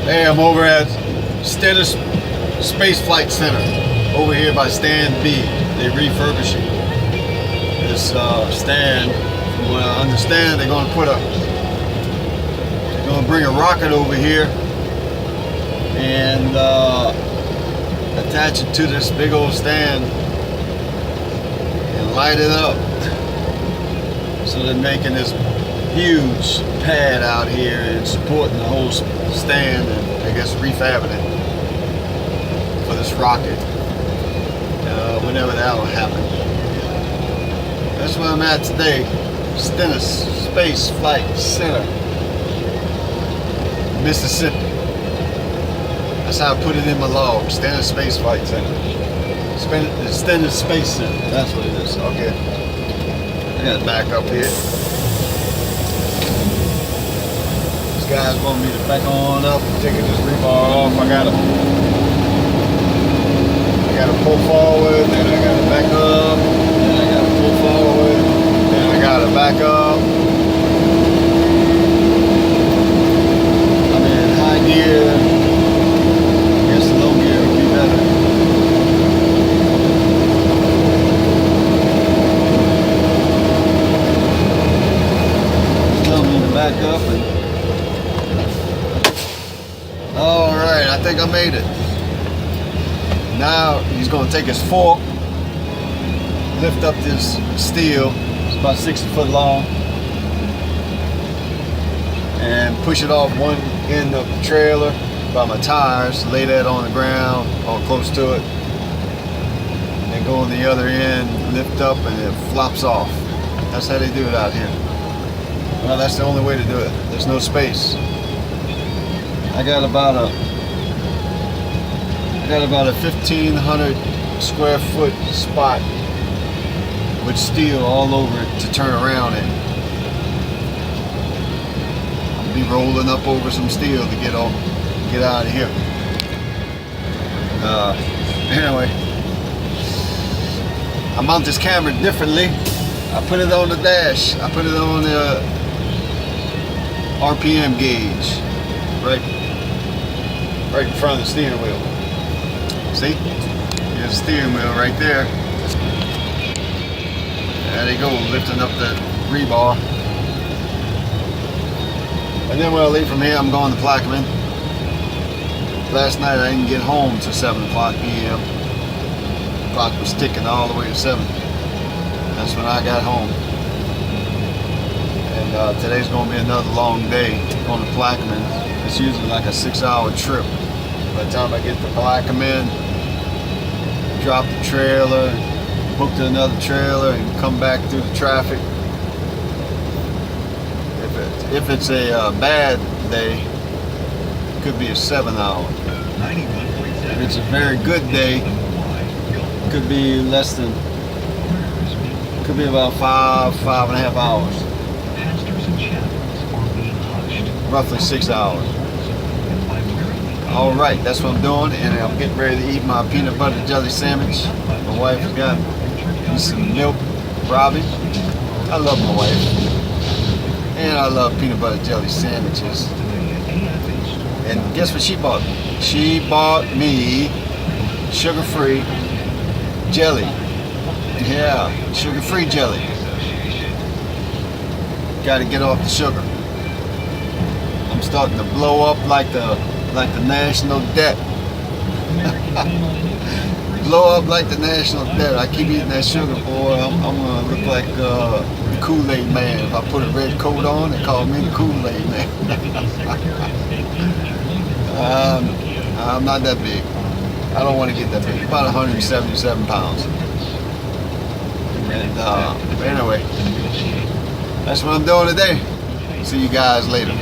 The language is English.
Hey, I'm over at Stennis Space Flight Center over here by Stand B. They're refurbishing this stand. From what I understand, they're going to bring a rocket over here and attach it to this big old stand and light it up. So they're making this huge pad out here and supporting the whole stand, and I guess refabbing it for this rocket whenever that will happen. That's where I'm at today, Stennis Space Flight Center, Mississippi. That's how I put it in my log, Stennis Space Flight Center. Stennis Space Center, that's what it is. Okay, I gotta back up here. Guys want me to back on up, taking this rebar off. I gotta pull forward, then I gotta back up, then I gotta pull forward, then I gotta back up. I'm in high gear. I guess the low gear would be better. Just tell me to back up and alright, I think I made it. Now he's going to take his fork, lift up this steel, it's about 60 foot long, and push it off one end of the trailer by my tires, lay that on the ground or close to it, and then go on the other end, lift up, and it flops off. That's how they do it out here. Well, that's the only way to do it. There's no space. I got about a 1,500 square foot spot with steel all over it to turn around in. I'll be rolling up over some steel to get out of here. Anyway, I mount this camera differently. I put it on the dash. I put it on the RPM gauge, right in front of the steering wheel. See? There's the steering wheel right there. There they go, lifting up the rebar. And then when I leave from here, I'm going to Plaquemine. Last night I didn't get home till 7 o'clock p.m. The clock was ticking all the way to 7. That's when I got home. And today's going to be another long day going to Plaquemine. It's usually like a 6-hour trip. By the time I get to Plaquemine, drop the trailer, hook to another trailer, and come back through the traffic. If it's a bad day, it could be a 7-hour. If it's a very good day, it could be less than, could be about 5.5 hours. Roughly 6 hours. Alright, that's what I'm doing, and I'm getting ready to eat my peanut butter jelly sandwich. My wife has got me some milk, Robbie. I love my wife. And I love peanut butter jelly sandwiches. And guess what she bought me? She bought me sugar-free jelly. Yeah, sugar-free jelly. Gotta get off the sugar. I'm starting to blow up like the national debt. Blow up like the national debt. I keep eating that sugar, boy. I'm gonna look like the Kool-Aid man. If I put a red coat on, they call me the Kool-Aid man. I'm not that big. I don't want to get that big. About 177 pounds. And anyway, that's what I'm doing today. See you guys later.